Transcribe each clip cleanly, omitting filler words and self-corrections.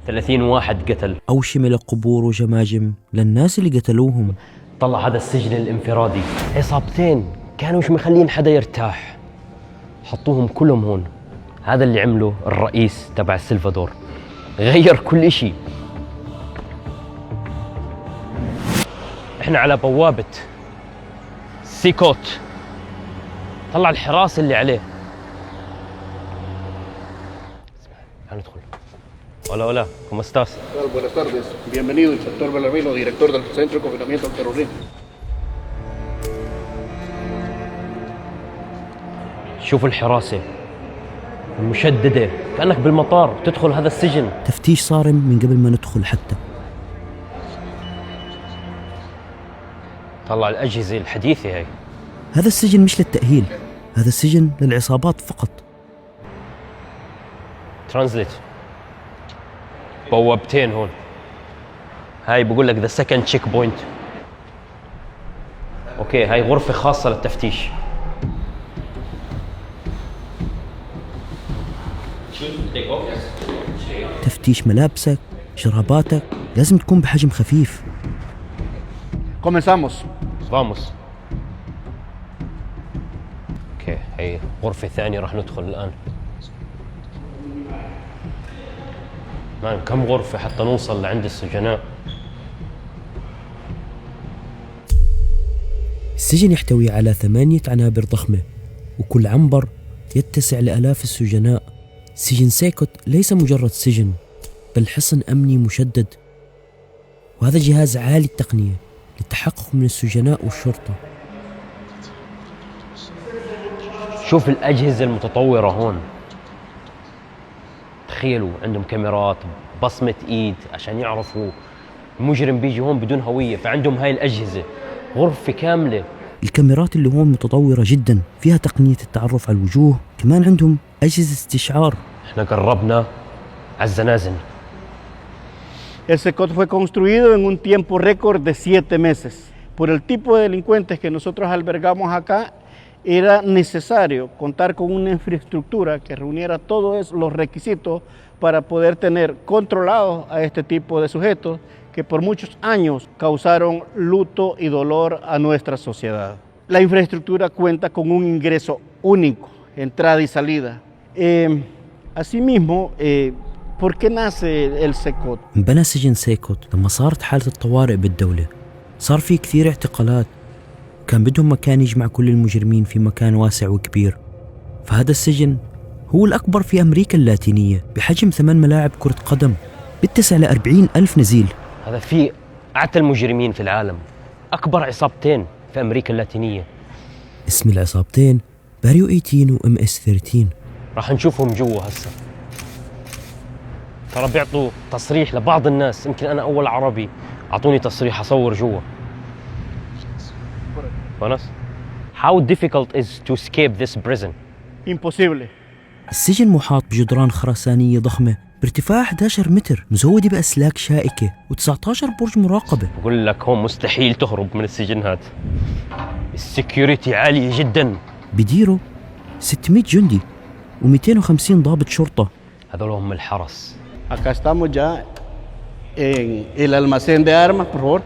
30 واحد قتل أو شمل قبور وجماجم للناس اللي قتلوهم. طلع هذا السجن الانفرادي عصابتين كانوا مش مخلين حدا يرتاح، حطوهم كلهم هون. هذا اللي عمله الرئيس تبع السلفادور، غير كل اشي. احنا على بوابة سيكوت، طلع الحراسة اللي عليه. تعال ندخل. Hola, ¿cómo estás? Buenas tardes. Bienvenido, inspector Bellarmino, director del Centro de Confinamiento al Terrorismo. شوف الحراسة المشددة، كأنك بالمطار تدخل هذا السجن. تفتيش صارم من قبل ما ندخل حتى. طلع الأجهزة الحديثة هاي. هذا السجن مش للتأهيل، هذا السجن للعصابات فقط. ترانزليت. بوابتين هون. هاي بقول لك ذا سكند تشيك بوينت. اوكي، هاي غرفة خاصة للتفتيش. تفتيش ملابسك، شراباتك، لازم تكون بحجم خفيف. Comenzamos. فاموس. اوكي، هي غرفة ثانية راح ندخل الآن. مان كم غرفة حتى نوصل لعند السجناء؟ السجن يحتوي على 8 عنابر ضخمة، وكل عنبر يتسع لآلاف السجناء. سجن سيكوت ليس مجرد سجن، بل حصن أمني مشدد، وهذا جهاز عالي التقنية للتحقق من السجناء والشرطة. شوف الأجهزة المتطورة هون. تخيلوا عندهم كاميرات، بصمة إيد عشان يعرفوا المجرم بيجي هون بدون هوية، فعندهم هاي الأجهزة. غرفة كاملة. الكاميرات اللي هون متطورة جدا، فيها تقنية التعرف على الوجوه، كمان عندهم أجهزة استشعار. احنا قربنا على الزنازل. El SECOT fue construido en un tiempo récord de 7 meses. Por el tipo de delincuentes que nosotros albergamos acá, era necesario contar con una infraestructura que reuniera todos los requisitos para poder tener controlados a este tipo de sujetos que por muchos años causaron luto y dolor a nuestra sociedad. La infraestructura cuenta con un ingreso único, entrada y salida. Asimismo, ¿por qué nace el SECOT? انبنى سجن سيكوت لما صارت حالة الطوارئ بالدولة. صار في كثير اعتقالات، كان بدهم مكان يجمع كل المجرمين في مكان واسع وكبير. فهذا السجن هو الأكبر في أمريكا اللاتينية، بحجم 8 ملاعب كرة قدم بتسع ل40 ألف نزيل. هذا في أعتى المجرمين في العالم، أكبر عصابتين في أمريكا اللاتينية. اسم العصابتين باريو 18 و MS-13. راح نشوفهم جوا هسه. ترى بيعطوا تصريح لبعض الناس، يمكن أنا أول عربي أعطوني تصريح أصور جوا. ونس How difficult is to escape this prison? Imposible. السجن محاط بجدران خرسانية ضخمة بارتفاع 11 متر، مزودة بأسلاك شائكة و19 برج مراقبة. بقول لك هون مستحيل تهرب من السجن هذا، السكيورتي عالية جدا. بديره 600 جندي و250 ضابط شرطة. هذول هم الحرس. Acá estamos ya en el almacén de armas, por favor.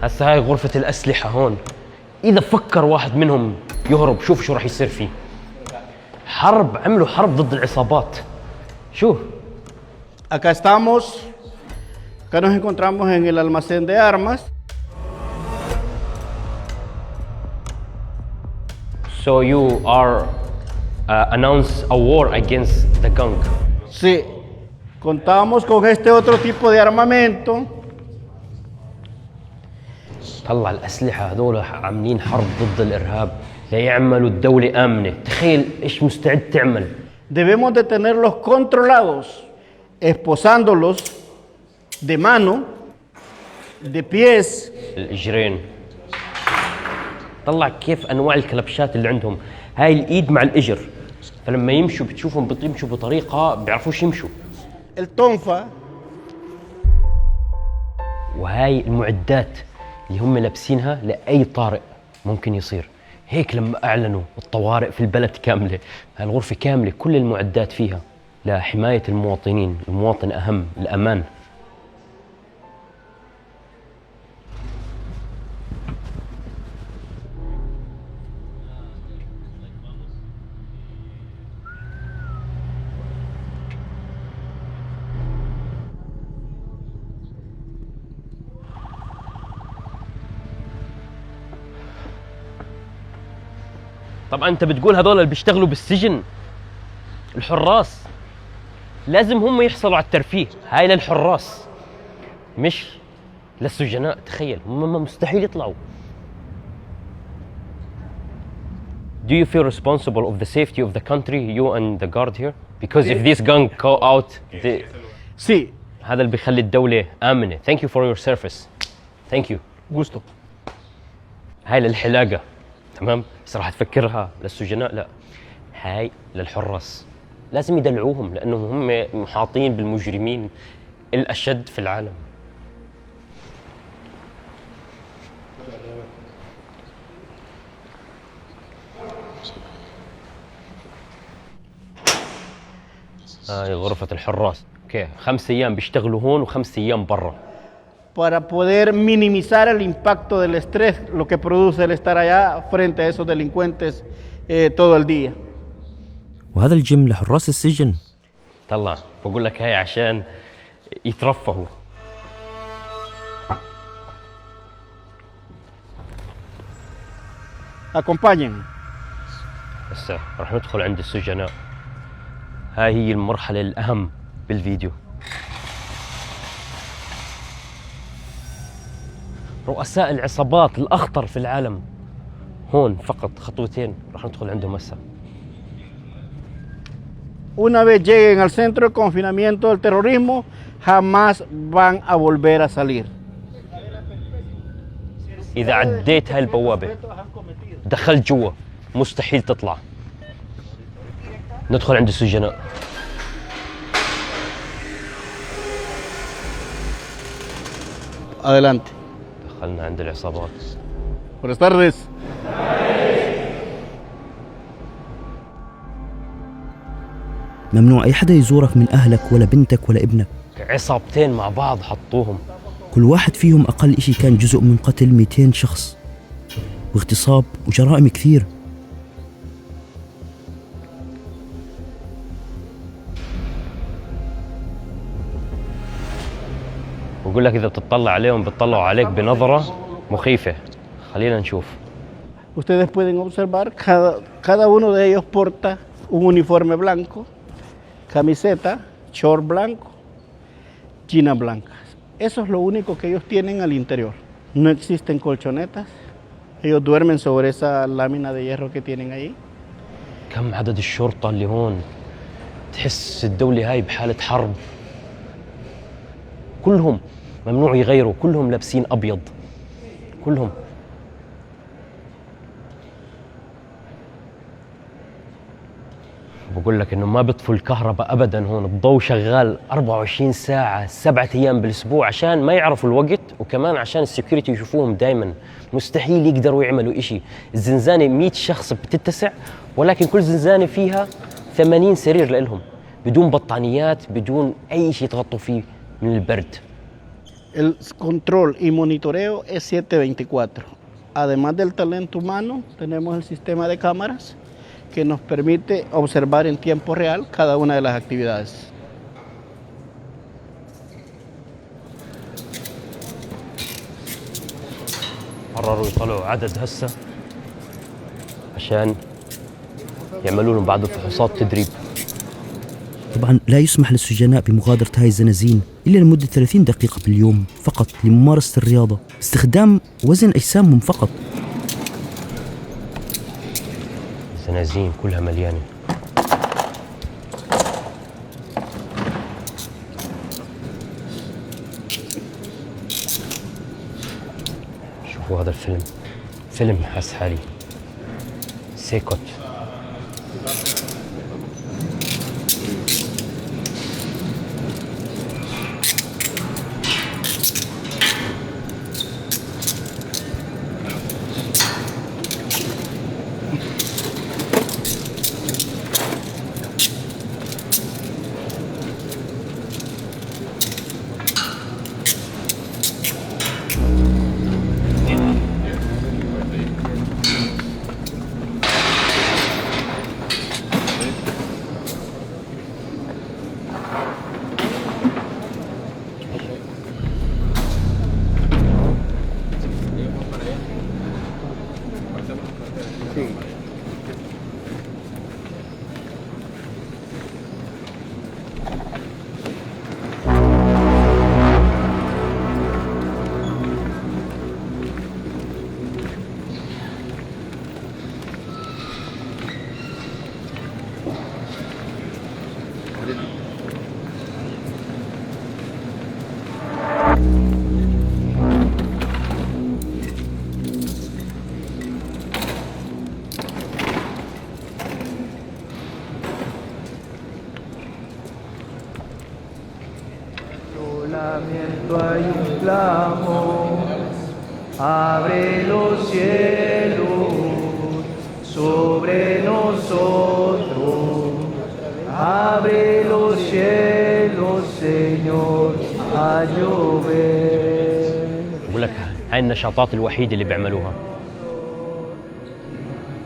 هسه هاي غرفة الأسلحة هون. إذا فكر واحد منهم يهرب، شوف شو راح يصير فيه. حرب، عملوا حرب ضد العصابات. شوف. Acá estamos, acá nos encontramos en el almacén de armas. So you are announce a war against the gang. Sí, contábamos con este otro tipo de armamento. طلع الأسلحة، هذول عاملين حرب ضد الإرهاب ليعملوا الدولة آمنة. تخيل إيش مستعد تعمل. Debemos de tenerlos controlados, esposándolos de mano, de pies. الإجرين. طلع كيف أنواع الكلبشات اللي عندهم. هاي الإيد مع الإجر، فلما يمشوا بتشوفهم بيمشوا بطريقة بيعرفوش يمشوا. التونفا. وهاي المعدات اللي هم لابسينها لأي طارئ ممكن يصير. هيك لما أعلنوا الطوارئ في البلد كاملة، هالغرفة كاملة كل المعدات فيها لحماية المواطنين، المواطن أهم، الأمان. طبعا انت بتقول هذول اللي بيشتغلوا بالسجن الحراس لازم هم يحصلوا على الترفيه، هاي للحراس مش للسجناء. تخيل هم مستحيل يطلعوا. Do you feel responsible of the safety of the country, you and the guard here? Because if this gun go out, Sí, هذا اللي بيخلي الدولة آمنة. Thank you for your service. Thank you. gusto. هاي للحلاقة، تمام؟ بس راح تفكرها للسجناء؟ لا، هاي للحراس. لازم يدلعوهم لأنهم هم محاطين بالمجرمين الأشد في العالم. هاي غرفة الحراس. اوكي، 5 أيام بيشتغلوا هون و5 أيام برا. Para poder minimizar el impacto del estrés, lo que produce el estar allá frente a esos delincuentes todo el día. وهذا الجيم لحراس السجن. طلع بقول لك هاي عشان يترفهوا. Acompáñenme. هسه راح ندخل عند السجناء. هاي هي المرحلة الأهم بالفيديو. رؤساء العصابات الأخطر في العالم هون، فقط خطوتين راح ندخل عندهم هسه. Una vez lleguen al centro de confinamiento del terrorismo, jamás van a volver a salir. إذا عديت هاي البوابة دخلت جوا مستحيل تطلع. ندخل عند السجناء. Adelante. دخلنا عند العصابات. Buenas tardes. ممنوع أي حدا يزورك من أهلك ولا بنتك ولا ابنك. عصابتين مع بعض حطوهم. كل واحد فيهم أقل إشي كان جزء من قتل 200 شخص واغتصاب وجرائم كثير. بقول لك إذا بتطلع عليهم بتطلعوا عليك بنظرة مخيفة. خلينا نشوف. Ustedes pueden observar, cada uno de ellos porta un uniforme blanco, camiseta, short blanco, jeans blancas. Eso es lo único que ellos tienen al interior. No existen colchonetas. Ellos duermen sobre esa lámina de hierro que tienen ahí. كم عدد الشرطة اللي هون؟ تحس الدولة هاي بحالة حرب. كلهم ممنوع يغيروا، كلهم لابسين أبيض، كلهم. بقول لك إنه ما بيطفوا الكهرباء أبداً هون، الضوء شغال 24 ساعة 7 أيام بالأسبوع عشان ما يعرفوا الوقت، وكمان عشان السكيورتي يشوفوهم دايماً. مستحيل يقدروا يعملوا إشي. الزنزانة 100 شخص بتتسع، ولكن كل زنزانة فيها 80 سرير لإلهم، بدون بطانيات، بدون أي شيء يتغطوا فيه من البرد. El control y monitoreo es 7/24. Además del talento humano, tenemos el sistema de cámaras que nos permite observar en tiempo real cada una de las actividades. قرروا يطلعوا عدد هسه عشان يعملوا لهم بعض الفحوصات تدريب. طبعا لا يسمح للسجناء بمغادرة هاي الزنازين إلا لمدة 30 دقيقة باليوم فقط لممارسة الرياضة، استخدام وزن أجسامهم فقط. الزنازين كلها مليانة. شوفوا هذا الفيلم، فيلم حس حالي سيكوت. Solamente hay un clamor, abre los cielos sobre nosotros, abre los cielos, Señor, a llover. بقول لك هاي النشاطات الوحيدة اللي بيعملوها،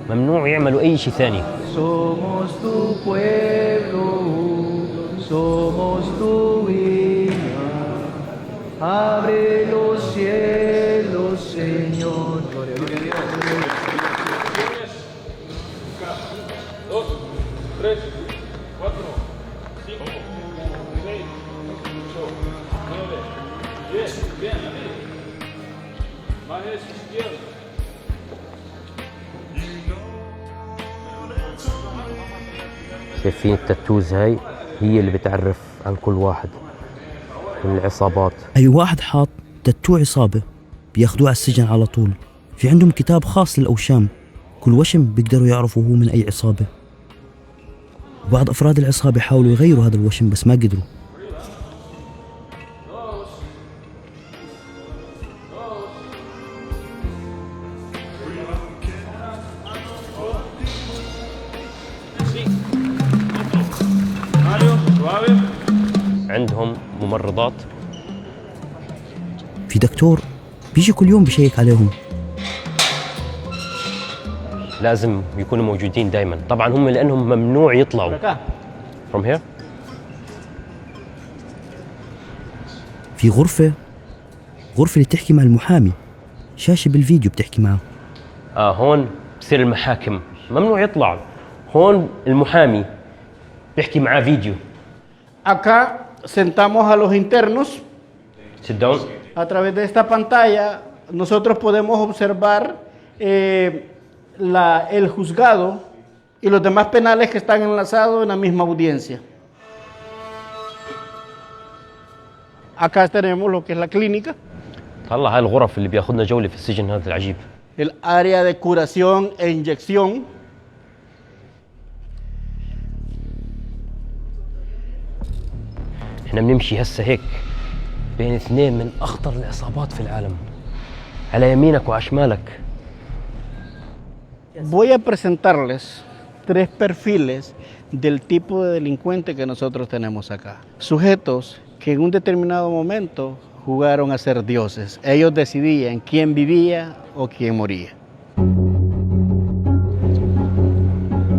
ممنوع يعملوا أي شيء ثاني. Somos tu pueblo, somos tu hija, abre los cielos, Señor. شايفين التاتوز هاي هي اللي بتعرف عن كل واحد من العصابات. أي واحد حاط تاتو عصابة بياخدوه على السجن على طول. في عندهم كتاب خاص للأوشام، كل وشم بيقدروا يعرفوا هو من أي عصابة. وبعض أفراد العصابة حاولوا يغيروا هذا الوشم بس ما قدروا. عندهم ممرضات، في دكتور بيجي كل يوم بشيك عليهم. لازم يكونوا موجودين دائما. طبعا هم لأنهم ممنوع يطلعوا. From here. في غرفة اللي تحكي مع المحامي، شاشة بالفيديو بتحكي معه. هون بصير المحاكم ممنوع يطلعوا. هون المحامي بيحكي معاه فيديو. Acá sentamos a los internos. Sit down. A través de esta pantalla nosotros podemos observar el juzgado y los demás penales que están enlazados en la misma audiencia. Acá tenemos lo que es la clínica. طلع هاي الغرف اللي بياخذنا جولة في السجن هذا العجيب. El área de curación e inyección. احنا بنمشي هسه هيك بين اثنين من أخطر العصابات في العالم، على يمينك وعلى شمالك. Voy a presentarles tres perfiles del tipo de delincuente que nosotros tenemos acá. Sujetos que en un determinado momento jugaron a ser dioses. Ellos decidían quién vivía o quién moría.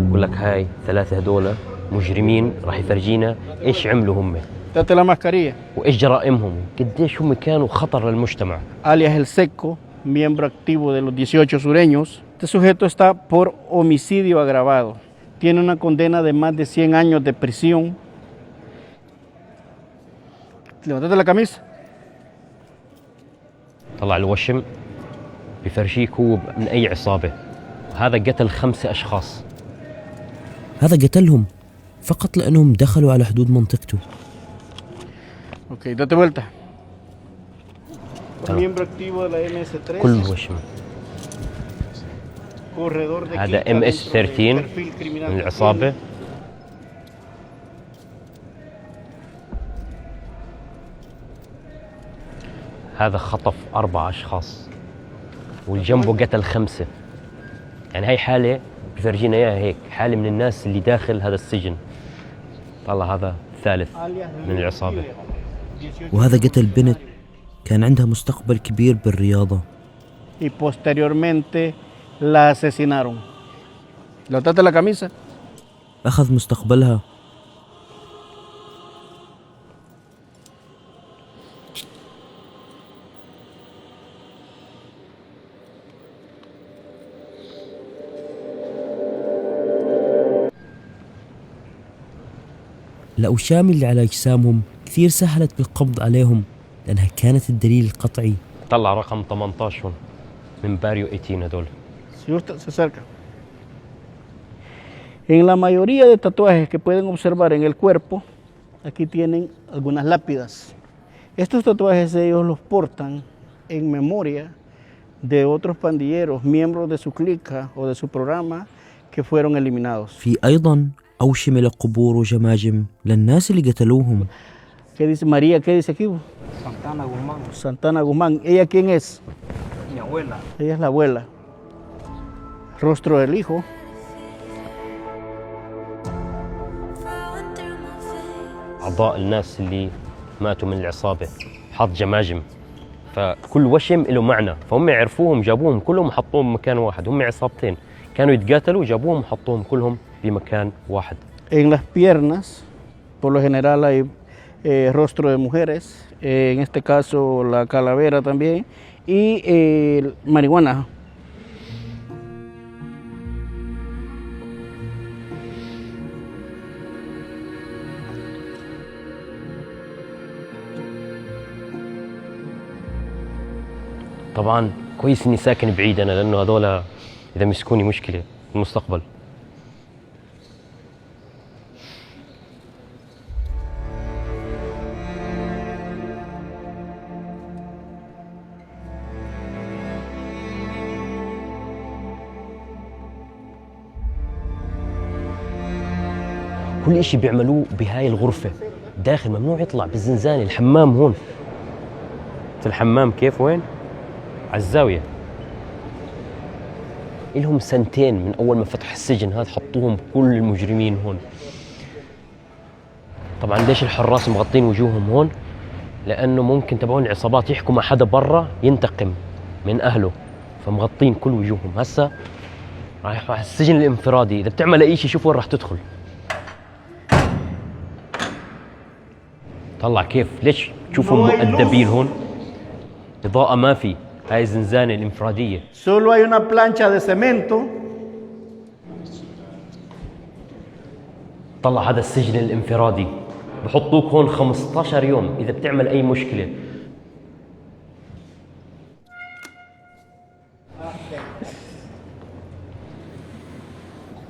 بقول لك هاي ثلاثة هدول مجرمين راح يفرجينا ايش عملوا هم Date la mascarilla. وايش جرائمهم، قديش هم كانوا خطر للمجتمع. Alias El Seco, miembro activo de los 18 sureños. Este sujeto está por homicidio agravado. Tiene una condena de más de 100 años de prisión. Levántate la camisa. طلع الوشم بفرجيك هو من اي عصابة. هذا قتل 5 أشخاص. هذا قتلهم فقط لأنهم دخلوا على حدود منطقته. Ok, date vuelta. Miembro activo de la MS-13. كل وشم. Corredor de هذا quinta dentro del MS-13 perfil criminal من que العصابة. هذا خطف 4 أشخاص والجنبه قتل 5. يعني هاي حالة بفرجينا إياها هيك، حالة من الناس اللي داخل هذا السجن. طلع هذا الثالث من العصابة. وهذا قتل بنت كان عندها مستقبل كبير بالرياضة. y posteriormente la asesinaron. Levántate la camisa. أخذ مستقبلها. الأوشام اللي على أجسامهم كثير سهلت بالقبض عليهم لأنها كانت الدليل القطعي. طلع رقم 18 من باريو 18 هدول. Señor, se acerca. En la mayoría de tatuajes que pueden observar en el cuerpo, aquí tienen algunas lápidas. Estos tatuajes ellos los portan en memoria de otros pandilleros, miembros de su clica o de su programa que fueron eliminados. في أيضا أوشمة لقبور وجماجم للناس اللي قتلوهم. ¿Qué dice María? ¿Qué dice aquí? Santana Guzmán, Santana Guzmán. ¿Ella quién es? mi abuela. Ella es la abuela. Rostro del hijo. أعضاء الناس اللي ماتوا من العصابة حط جماجم، فكل وشم له معنى، فهم يعرفوهم جابوهم كلهم وحطوهم بمكان واحد. هم عصابتين كانوا يتقاتلوا، جابوهم وحطوهم كلهم بمكان واحد. En las piernas, por lo general hay rostro de mujeres, en este caso la calavera también, y marihuana. طبعا كويس اني ساكن بعيد انا، لانه هذول اذا مسكوني مشكله في المستقبل. كل اشي بيعملوه بهاي الغرفه داخل، ممنوع يطلع بالزنزانه. الحمام هون، الحمام كيف وين؟ على الزاوية. إلهم سنتين من أول ما فتح السجن هذا حطوهم كل المجرمين هون. طبعا ليش الحراس مغطين وجوههم هون؟ لأنه ممكن تبعون العصابات يحكوا مع حدا برا ينتقم من أهله، فمغطين كل وجوههم. هسا رايح على السجن الانفرادي، إذا بتعمل أي شيء شوف وين راح تدخل. طلع كيف، ليش تشوفهم مؤدبين هون؟ إضاءة ما في، هاي الزنزانة الانفرادية. Solo hay una plancha de cemento. طلع هذا السجن الانفرادي، بحطوك هون 15 يوم إذا بتعمل أي مشكلة.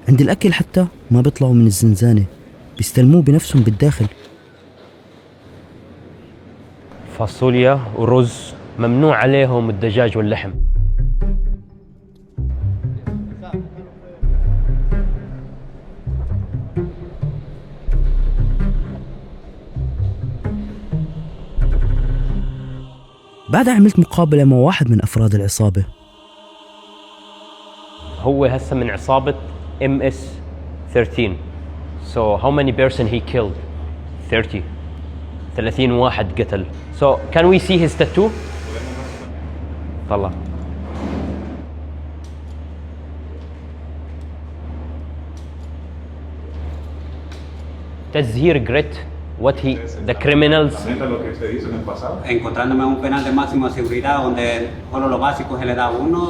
عند الأكل حتى ما بيطلعوا من الزنزانة، بيستلموه بنفسهم بالداخل. فاصوليا ورز، ممنوع عليهم الدجاج واللحم. بعدها عملت مقابلة مع واحد من أفراد العصابة. هو هسه من عصابة MS-13. So how many person he killed? 30 واحد قتل. So can we see his tattoo? طلع. تزهير grit, what he, the criminals. Encontrándome en un penal de máxima seguridad donde solo lo básico se le da a uno,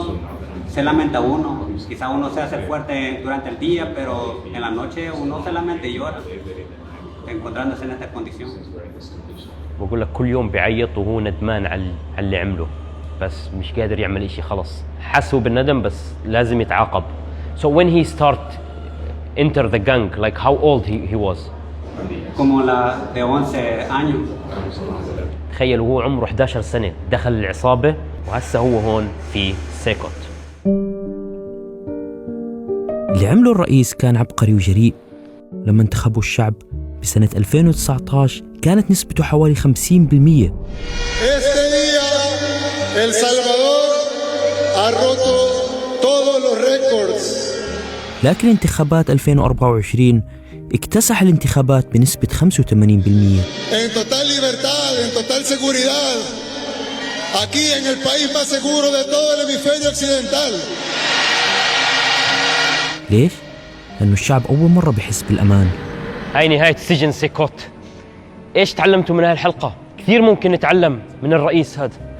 se lamenta uno. Quizá uno se hace fuerte durante el día, pero en la noche uno se lamenta y llora, encontrándose en esta condición. بقول لك كل يوم بيعيط وهو ندمان على اللي عمله، بس مش قادر يعمل إشي. خلص حسوا بالندم بس لازم يتعاقب. So when he enter the gang, like how old he was? Como la de 11 años. تخيل وهو عمره 11 سنة دخل العصابة، وهسه هو هون في سيكوت. اللي عمله الرئيس كان عبقري وجريء. لما انتخبوا الشعب بسنة 2019 كانت نسبته حوالي 50%. Este día El Salvador ha roto todos los récords. لكن انتخابات 2024 اكتسح الانتخابات بنسبة 85%. En total libertad, en total seguridad. Aquí en el país más seguro de todo el hemisferio occidental. ليش؟ لأنه الشعب أول مرة بحس بالأمان. هاي نهاية سجن سيكوت. إيش تعلمتوا من هاي الحلقة؟ كثير ممكن نتعلم من الرئيس هذا.